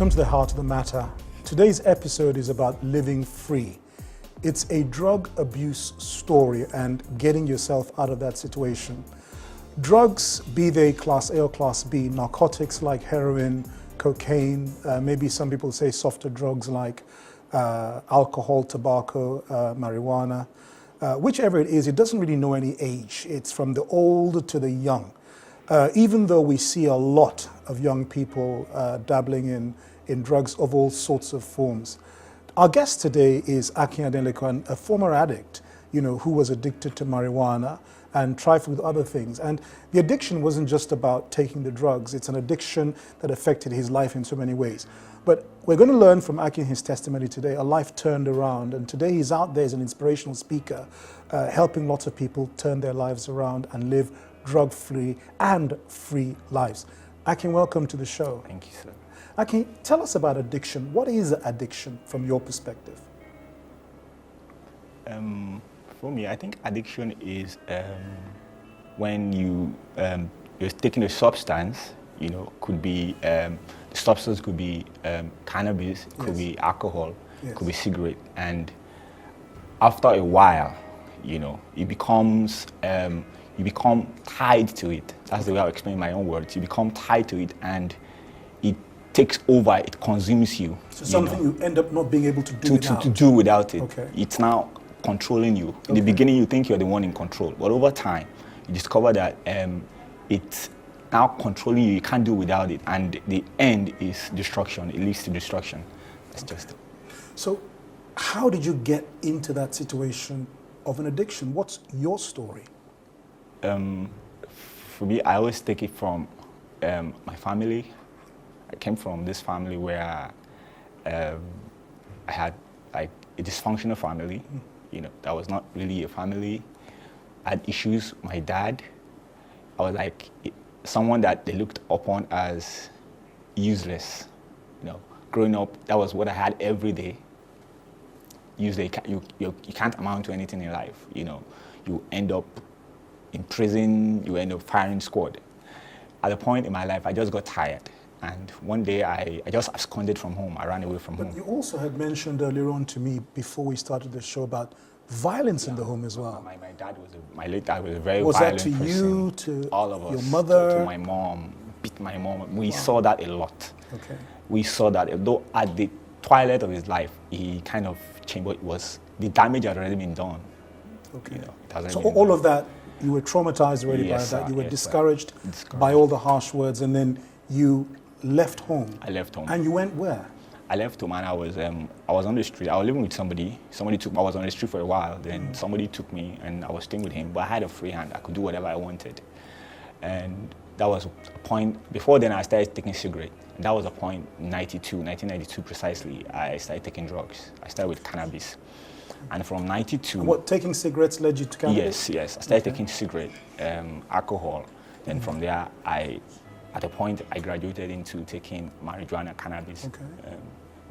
come to the heart of the matter. Today's episode is about living free. It's a drug abuse story and getting yourself out of that situation. Drugs, be they class A or class B, narcotics like heroin, cocaine, maybe some people say softer drugs like alcohol, tobacco, marijuana, whichever it is, it doesn't really know any age. It's from the old to the young. Even though we see a lot of young people dabbling in drugs of all sorts of forms. Our guest today is Akin Adelakun, a former addict, who was addicted to marijuana and trifled with other things. And the addiction wasn't just about taking the drugs, it's an addiction that affected his life in so many ways. But we're going to learn from Akin his testimony today, a life turned around. And today he's out there as an inspirational speaker, helping lots of people turn their lives around and live drug-free and free lives. Akin, welcome to the show. Thank you, sir. Akin, tell us about addiction. What is addiction from your perspective? For me, I think addiction is when you're taking a substance. Could be the substance could be cannabis, could be alcohol, could be cigarette, and after a while, it becomes you become tied to it. That's the way I'll explain my own words. You become tied to it, and it takes over. It consumes you. So something you end up not being able to do without. To do without it. Okay. It's now controlling you. In the beginning, you think you're the one in control, but over time, you discover that it's now controlling you. You can't do without it, and the end is destruction. It leads to destruction. That's just it. So, how did you get into that situation of an addiction? What's your story? For me, I always take it from my family. I came from this family where I had like a dysfunctional family. That was not really a family. I had issues. My dad, I was like someone that they looked upon as useless. Growing up, that was what I had every day. Usually, you can't amount to anything in life. You end up in prison, you end up firing squad. At a point in my life, I just got tired. And one day, I just absconded from home. I ran away from home. But you also had mentioned earlier on to me, before we started the show, about violence in the home as well. My late dad was a very was violent that to person. you, to all of us, your mother? to my mom, beat my mom. We saw that a lot. Okay. We saw that, though at the twilight of his life, he kind of changed, but the damage had already been done. Okay. So all of that, you were traumatized already by that. Sir, You were yes, discouraged by all the harsh words, and then you left home. I left home. And you went where? I left home and I was on the street. I was living with somebody. Somebody took me. I was on the street for a while. Then somebody took me and I was staying with him. But I had a free hand. I could do whatever I wanted. And that was a point. Before then, I started taking cigarette. And that was a point, 1992 precisely, I started taking drugs. I started with cannabis. And from 92... What, taking cigarettes led you to cannabis? Yes. I started taking cigarette, alcohol. Then from there, at a point, I graduated into taking marijuana, cannabis. Okay.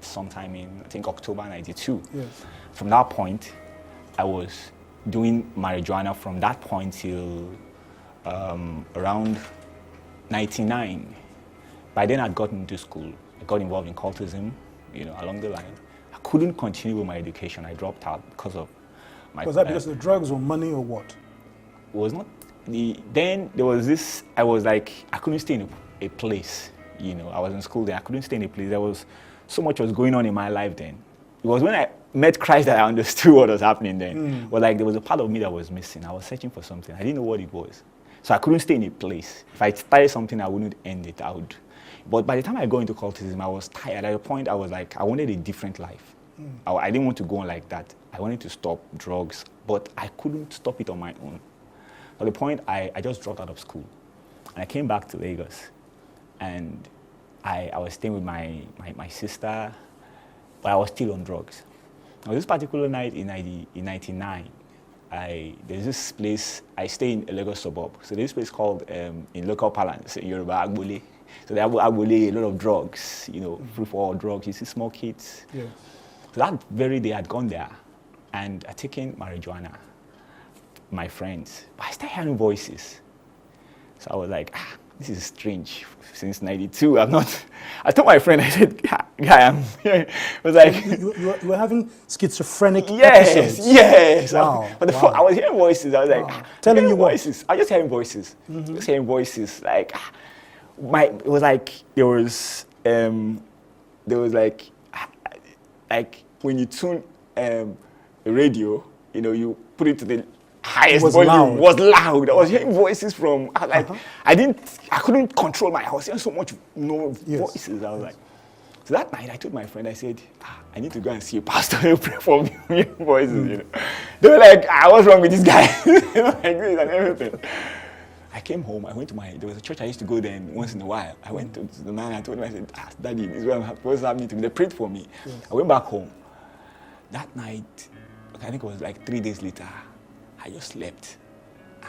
Sometime in, I think, October 92. Yes. From that point, I was doing marijuana from that point till around 99. By then, I'd gotten into school. I got involved in cultism, along the line. I couldn't continue with my education. I dropped out because of my... Was that because of the drugs or money or what? It was not... Then there was this, I was like, I couldn't stay in a place, I was in school then, I couldn't stay in a place. There was so much was going on in my life then. It was when I met Christ that I understood what was happening then. But like there was a part of me that was missing. I was searching for something. I didn't know what it was. So I couldn't stay in a place. If I started something, I wouldn't end it. But by the time I got into cultism, I was tired. At a point, I was like, I wanted a different life. I didn't want to go on like that. I wanted to stop drugs, but I couldn't stop it on my own. At the point, I just dropped out of school. And I came back to Lagos. And I was staying with my sister, but I was still on drugs. Now, this particular night in 99, there's this place, I stay in a Lagos suburb. So there's this place called, in local parlance, in Yoruba, Agbole. So they have Agbole, a lot of drugs, free for all drugs. You see small kids. Yeah. So that very day, I'd gone there, and I'd taken marijuana, my friends. But I started hearing voices. So I was like, this is strange. Since 92, I've not. I told my friend, I said, guy, I'm here. It was like. You were having schizophrenic yes, episodes? Yes. Wow. But wow. I was hearing voices. I was like, Telling you what? voices. I was just hearing voices. Just hearing voices. Like, it was like, there was like when you tune a radio, you know, you put it to the highest volume. Loud. Was loud. I was hearing voices from, I couldn't control my house. There was so much voices. I was like, so that night I told my friend, I said, I need to go and see a pastor who pray for me. Voices, you know. They were like, what's wrong with this guy? You know, like this and everything. I came home, I went to there was a church I used to go there once in a while. I went to the man, I told him, I said, Daddy, this is what's happening to me. They prayed for me. Yes. I went back home. That night, I think it was like 3 days later, I just slept.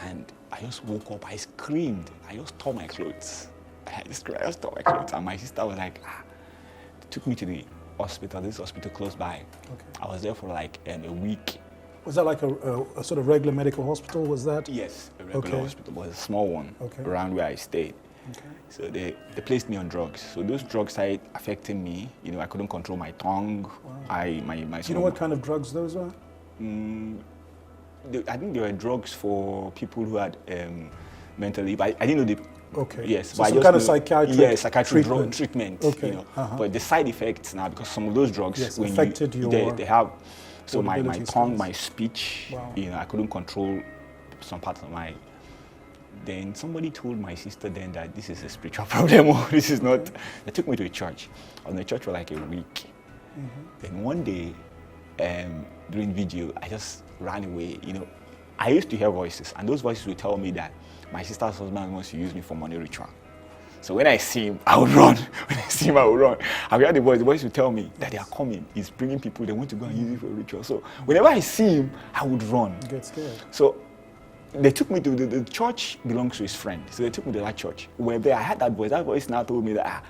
And I just woke up, I screamed. I just tore my clothes. I just tore my clothes. And my sister was like, they took me to the hospital, this hospital close by. Okay. I was there for like a week. Was that like a sort of regular medical hospital, was that? Yes, a regular hospital, but a small one around where I stayed. Okay. So they placed me on drugs. So those drugs started affecting me. You know, I couldn't control my tongue. Wow. Do you know what kind of drugs those were? I think they were drugs for people who had mentally, but I didn't know the. Okay. Yes, so some kind of psychiatric drug treatment. Okay. You know, but the side effects now, because some of those drugs affected they have. So my tongue, my speech, you know, I couldn't control some parts of my. Then somebody told my sister then that this is a spiritual problem, or this is not. They took me to a church. I was in the church for like a week. Then one day, during video, I just ran away. You know, I used to hear voices, and those voices would tell me that my sister's husband wants to use me for money ritual. So when I see him, I would run. When I see him, I would run. I heard the voice would tell me that they are coming. He's bringing people, they want to go and use it for a ritual. So whenever I see him, I would run. You get scared. So they took me to the church belongs to his friend. So they took me to that church. Where there, I had that voice. That voice now told me that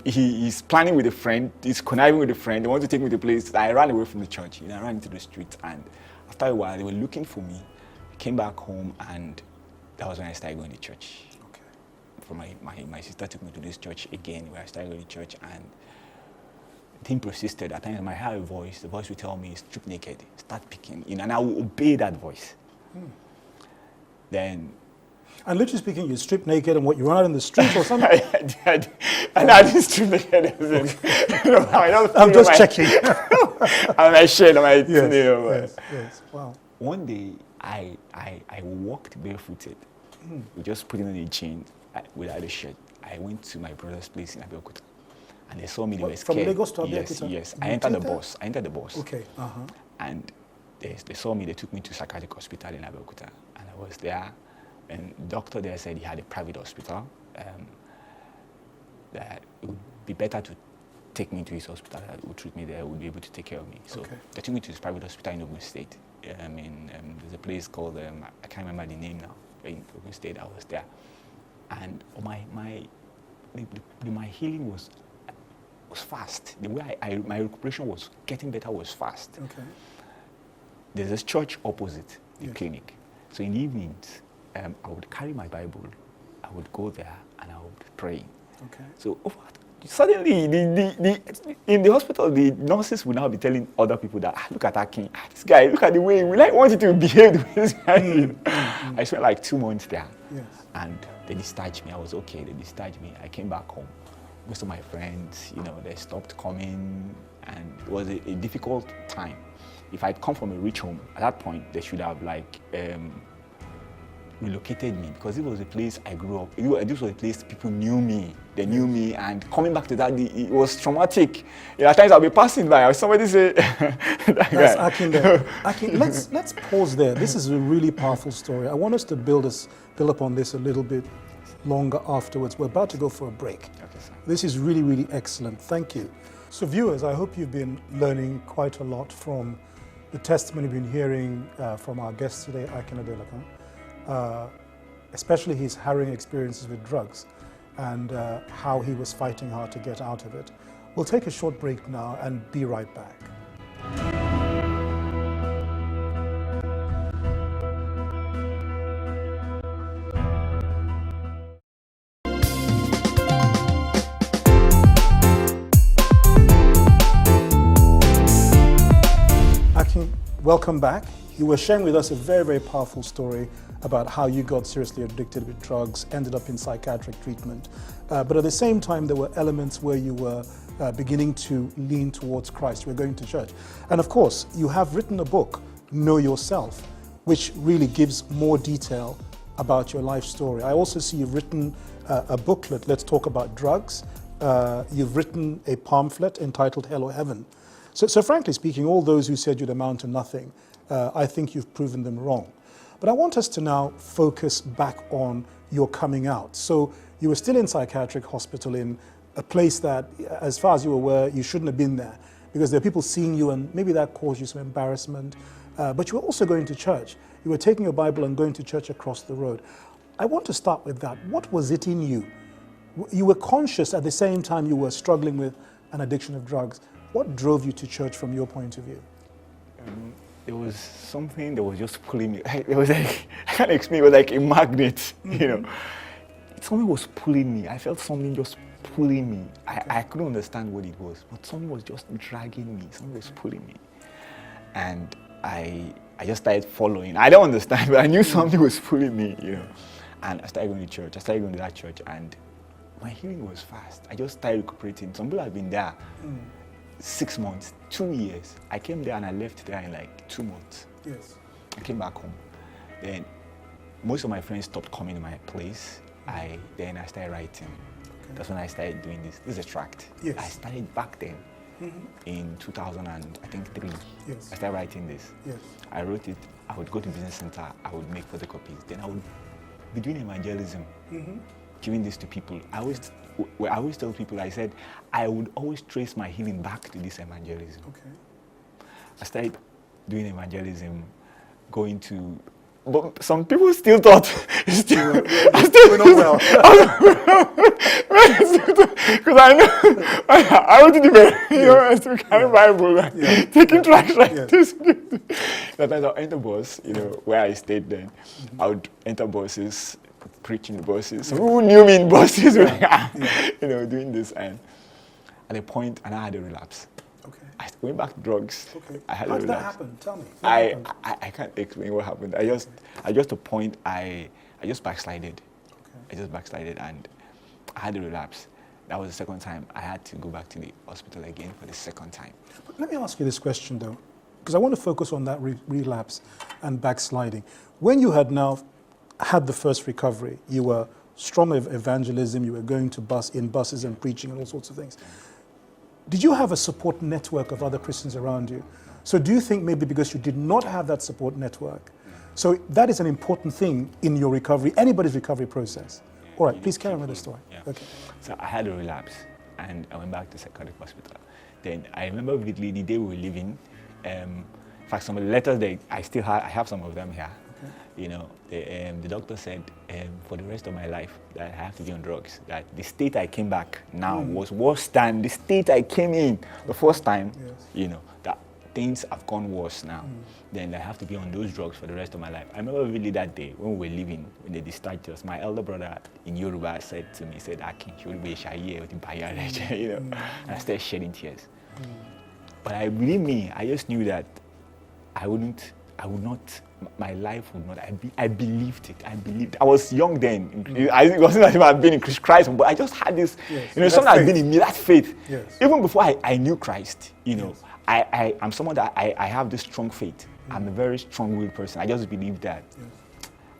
he's planning with a friend, he's conniving with a friend, they want to take me to a place. I ran away from the church. You know, I ran into the street, and after a while, they were looking for me. I came back home, and that was when I started going to church. My sister took me to this church again, where I started going to church, and the thing persisted. At times, I might have a voice. The voice would tell me, strip naked, start picking, you know, and I would obey that voice. Then, and literally speaking, you strip naked and what, you run out in the street or something? I didn't strip naked. I'm just checking. I'm my shirt, yes. Wow. One day, I walked barefooted, just putting on a jean without a shirt. I went to my brother's place in Abeokuta, and they saw me. They were scared. From Lagos to Abeokuta? Yes. I entered the bus. Okay. And they saw me. They took me to psychiatric hospital in Abeokuta, and I was there. And the doctor there said he had a private hospital, that it would be better to take me to his hospital that would treat me there, would be able to take care of me. So they took me to his private hospital in Ogun State. There's a place called, I can't remember the name now, in Ogun State. I was there. And my healing was fast. The way my recuperation was getting better was fast. Okay. There's this church opposite the clinic. So in the evenings, I would carry my Bible, I would go there, and I would pray. Okay. So suddenly, in the hospital, the nurses would now be telling other people that, look at Akin, this guy, look at the way we want you to behave the way this guy. I spent like 2 months there, and they discharged me. I was okay. They discharged me. I came back home. Most of my friends, you know, they stopped coming, and it was a difficult time. If I'd come from a rich home, at that point, they should have relocated me, because it was a place I grew up. This was a place people knew me. They knew me, and coming back to that, it was traumatic. At times I'll be passing by, somebody say, That's Akin there. Akin, let's pause there. This is a really powerful story. I want us to build upon this a little bit longer afterwards. We're about to go for a break. Okay, sir. This is really, really excellent. Thank you. So viewers, I hope you've been learning quite a lot from the testimony we've been hearing from our guest today, Akin Adelakun, especially his harrowing experiences with drugs and how he was fighting hard to get out of it. We'll take a short break now and be right back. Welcome back. You were sharing with us a very, very powerful story about how you got seriously addicted with drugs, ended up in psychiatric treatment. But at the same time, there were elements where you were beginning to lean towards Christ. You were going to church. And of course, you have written a book, Know Yourself, which really gives more detail about your life story. I also see you've written a booklet, Let's Talk About Drugs. You've written a pamphlet entitled Hell or Heaven. So frankly speaking, all those who said you'd amount to nothing, I think you've proven them wrong. But I want us to now focus back on your coming out. So you were still in psychiatric hospital in a place that, as far as you were aware, you shouldn't have been there because there are people seeing you and maybe that caused you some embarrassment. But you were also going to church. You were taking your Bible and going to church across the road. I want to start with that. What was it in you? You were conscious at the same time you were struggling with an addiction of drugs. What drove you to church from your point of view? There was something that was just pulling me. It was like, I can't explain, it was like a magnet, you know. Something was pulling me. I felt something just pulling me. I couldn't understand what it was, but something was just dragging me. Something was pulling me. And I just started following. I don't understand, but I knew something was pulling me, you know. And I started going to church. I started going to that church, and my healing was fast. I just started recuperating. Some people have been there 6 months, 2 years. I came there and I left there in like 2 months. Yes. I came back home. Then most of my friends stopped coming to my place. Then I started writing. Okay. That's when I started doing this. This is a tract. Yes. I started back then in 2003. Yes. I started writing this. Yes. I wrote it. I would go to business center. I would make photocopies. Then I would be doing evangelism, giving this to people. I always tell people, I said, I would always trace my healing back to this evangelism. Okay. I started doing evangelism, going to, but some people still thought, we're not well. Because I know, I went to the I still carry Bible, taking tracks like this. Sometimes I'll enter bus, you know, where I stayed then. I would enter buses, preaching the buses. Who knew me in buses? You know, doing this. And at a point, and I had a relapse. Okay. I went back to drugs. Okay. I had How a did that relapse. happen? Tell me. I can't explain what happened. I just a point, I just backslided. Okay. I just backslided and I had a relapse. That was the second time. I had to go back to the hospital again for the second time. But let me ask you this question though, because I want to focus on that relapse and backsliding. When you had now had the first recovery, you were strong of evangelism, you were going to buses and preaching and all sorts of things. Did you have a support network of other Christians around you? So do you think maybe because you did not have that support network, so that is an important thing in your recovery, anybody's recovery process? All right, please carry on with the story. Yeah. Okay. So I had a relapse and I went back to psychiatric hospital. Then I remember vividly the day we were leaving. In fact, some of the letters that I have some of them here. Okay. You know, the doctor said for the rest of my life that I have to be on drugs. That the state I came back now was worse than the state I came in the first time. Yes. You know, that things have gone worse now. Then I have to be on those drugs for the rest of my life. I remember really that day when we were leaving, when they discharged us, my elder brother in Yoruba said to me, Akin, you know, and I started shedding tears. But I just knew that my life would not, I believed it. I was young then. It wasn't as if I'd been in Christ, but I just had this, you know, something had been in me, that faith. Yes. Even before I knew Christ, you know, I'm someone that I have this strong faith. I'm a very strong-willed person. I just believe that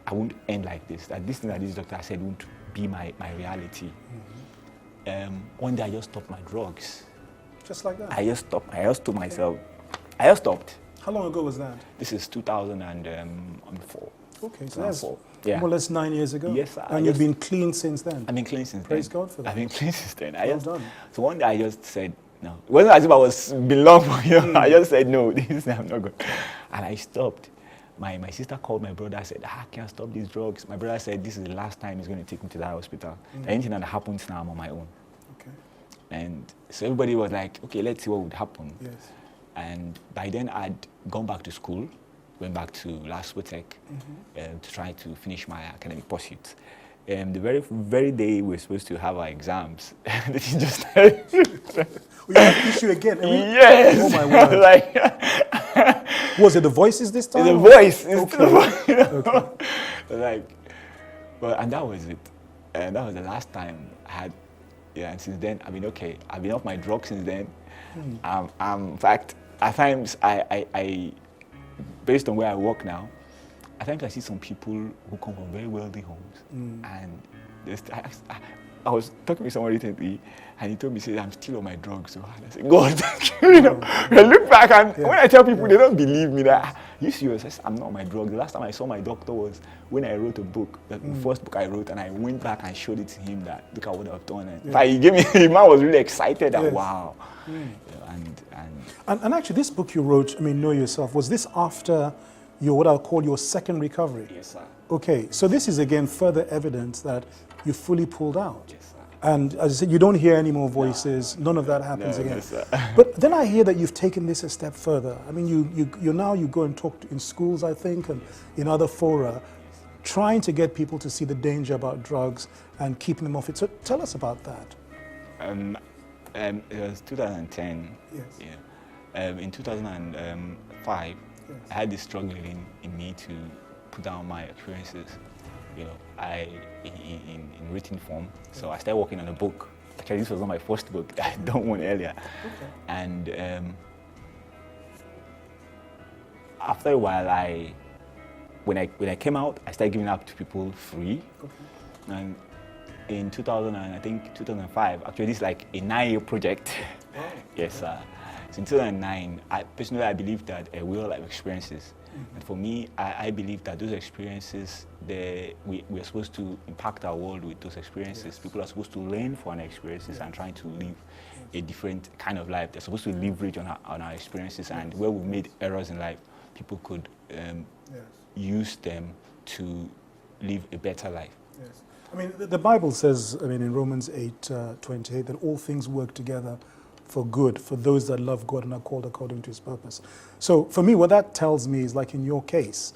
I won't end like this, that this thing that this doctor said won't be my reality. One day I just stopped my drugs. Just like that? I just told myself, I just stopped. How long ago was that? This is 2004. Okay, so that's more or less 9 years ago? Yes, sir. And you've been clean since then? I've been clean since then. Praise God for that. I've been clean since then. Well done. So one day I just said, no. It wasn't as if I was belong for you. I just said, no, I'm not good. And I stopped. My sister called my brother, said, I can't stop these drugs. My brother said, this is the last time he's going to take me to that hospital. Anything that happens now, I'm on my own. Okay. And so everybody was like, okay, let's see what would happen. Yes. And by then I'd gone back to school, went back to Laswotech to try to finish my academic pursuits. The very day we were supposed to have our exams, the thing just started. We have issue again. Yes. Oh my word. Was it the voices this time? It's a voice. It's Okay. the voice, you know? Okay. Like, well, and that was it. And that was the last time I had, yeah, and since then, I've been okay. I've been off my drugs since then. In fact, at times, I, based on where I work now, at times I see some people who come from very wealthy homes, and I was talking with someone recently, and he told me, "Say I'm still on my drugs." So I said, "God, thank you." You know, I look back, and when I tell people, they don't believe me. That you serious? I said, I'm not on my drugs. The last time I saw my doctor was when I wrote a book, the first book I wrote, and I went back and showed it to him that look at what I've done. And he gave me. The man was really excited. That wow. You know, And actually, this book you wrote, I mean, Know Yourself, was this after your what I'll call your second recovery? Yes, sir. Okay, so this is again further evidence that you fully pulled out. Yes, sir. And as I said, you don't hear any more voices. None of that happens again. Yes, sir. But then I hear that you've taken this a step further. I mean, you go and talk in schools, I think, and in other fora, trying to get people to see the danger about drugs and keeping them off it. So tell us about that. It was 2010. Yes. Yeah. In 2005, I had this struggling in me to put down my experiences. You know, in written form. So I started working on a book. Actually, this was not my first book. I had done one earlier. Okay. And after a while, when I came out, I started giving up to people free. Okay. And in 2005, actually this is like a 9-year project. Wow. Yes, sir. So in 2009, I believe that we all have experiences. And for me, I believe that those experiences, we're supposed to impact our world with those experiences. Yes. People are supposed to learn from our experiences and trying to live a different kind of life. They're supposed to leverage on our experiences, and where we made errors in life, people could use them to live a better life. Yes. I mean, the Bible says, I mean, in Romans 8:28, that all things work together for good, for those that love God and are called according to his purpose. So for me, what that tells me is, like in your case,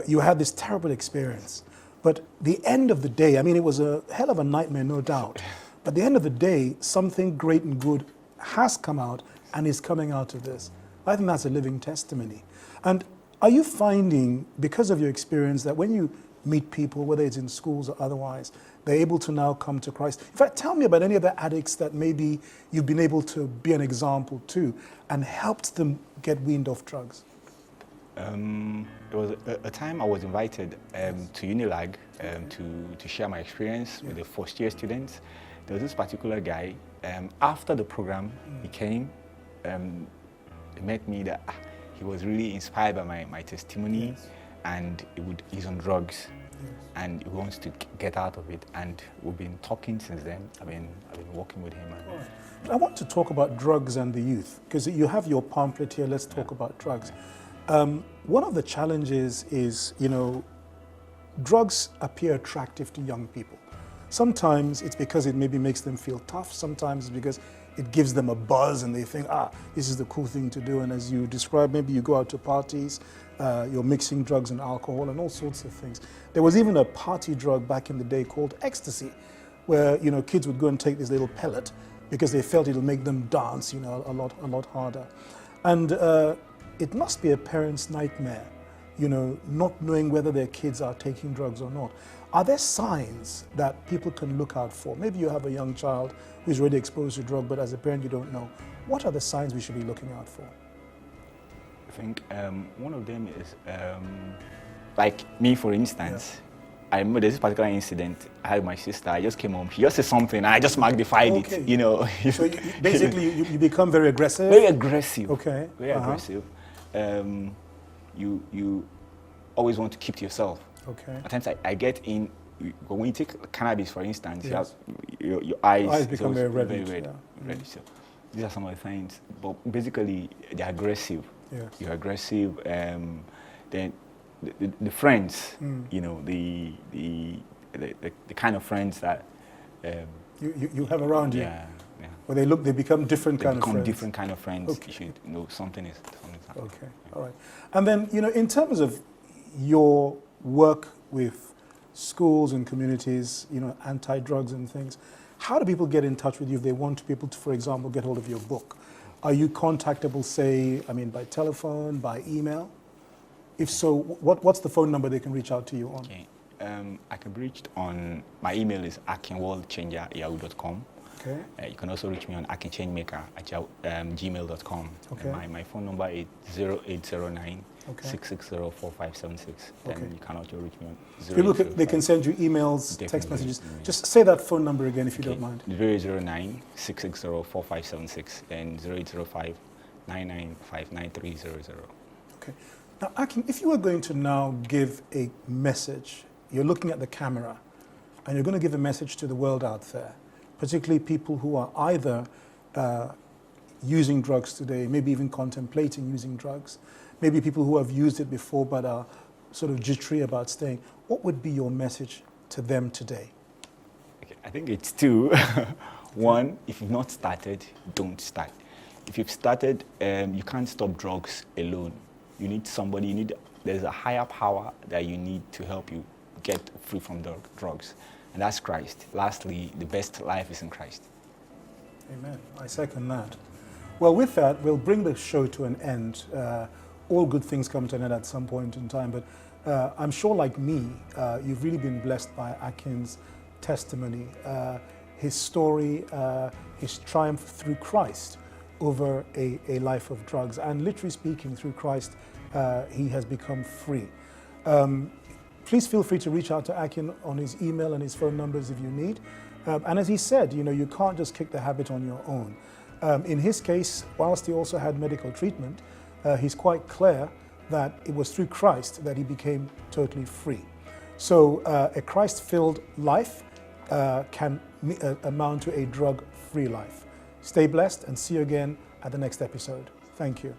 you had this terrible experience, but the end of the day, I mean, it was a hell of a nightmare, no doubt, but at the end of the day, something great and good has come out and is coming out of this. I think that's a living testimony. And are you finding, because of your experience, that when you meet people, whether it's in schools or otherwise, they're able to now come to Christ? In fact, tell me about any other addicts that maybe you've been able to be an example to and helped them get weaned off drugs. There was a time I was invited to Unilag to share my experience with the first-year students. There was this particular guy. After the program, he came, he met me. That he was really inspired by my testimony, and he's on drugs. Yes. And he wants to get out of it, and we've been talking since then. I've been working with him. I want to talk about drugs and the youth, because you have your pamphlet here. Let's talk about drugs. One of the challenges is, you know, drugs appear attractive to young people. Sometimes it's because it maybe makes them feel tough. Sometimes it's because it gives them a buzz and they think, this is the cool thing to do. And as you described, maybe you go out to parties, you're mixing drugs and alcohol and all sorts of things. There was even a party drug back in the day called ecstasy, where, you know, kids would go and take this little pellet because they felt it'll make them dance, you know, a lot harder. And it must be a parent's nightmare, you know, not knowing whether their kids are taking drugs or not. Are there signs that people can look out for? Maybe you have a young child who's already exposed to drug, but as a parent you don't know. What are the signs we should be looking out for? I think one of them is, like me, for instance. I remember there's this particular incident. I had my sister. I just came home. She just said something, and I just magnified it. You know. So basically, you become very aggressive. Very aggressive. Okay. Very aggressive. You always want to keep to yourself. Okay. At times I get in. When you take cannabis, for instance, you have, your eyes become very red. Red. So these are some of the signs. But basically, they're aggressive. Yes. You're aggressive. Then the friends, you know, the kind of friends that you have around you. Yeah. When they become different kind of friends. Different kind of friends. Okay. You should know something's happening. Okay. All right. And then, you know, in terms of your work with schools and communities, you know, anti-drugs and things, how do people get in touch with you if they want people to, for example, get hold of your book? Are you contactable, say, by telephone, by email? If so, what's the phone number they can reach out to you on? Okay. I can be reached on, my email is akinworldchanger@yahoo.com. Okay. You can also reach me on akinchangemaker@gmail.com. Okay. My phone number is 0809 Okay. 6604576. Then Okay. you can also reach me on People they can send you emails, text Definitely. messages. Just say that phone number again if you don't mind. 009 6604576 and 0805 995 9300. Okay. Now, Akin, if you were going to now give a message, you're looking at the camera, and you're going to give a message to the world out there, particularly people who are either using drugs today, maybe even contemplating using drugs, maybe people who have used it before but are sort of jittery about staying. What would be your message to them today? Okay, I think it's two. One, if you've not started, don't start. If you've started, you can't stop drugs alone. You need somebody, there's a higher power that you need to help you get free from drugs, and that's Christ. Lastly, the best life is in Christ. Amen. I second that. Well, with that, we'll bring the show to an end. All good things come to an end at some point in time, but I'm sure, like me, you've really been blessed by Akin's testimony, his story, his triumph through Christ over a life of drugs. And literally speaking, through Christ, he has become free. Please feel free to reach out to Akin on his email and his phone numbers if you need. And as he said, you can't just kick the habit on your own. In his case, whilst he also had medical treatment, he's quite clear that it was through Christ that he became totally free. So a Christ-filled life can amount to a drug-free life. Stay blessed and see you again at the next episode. Thank you.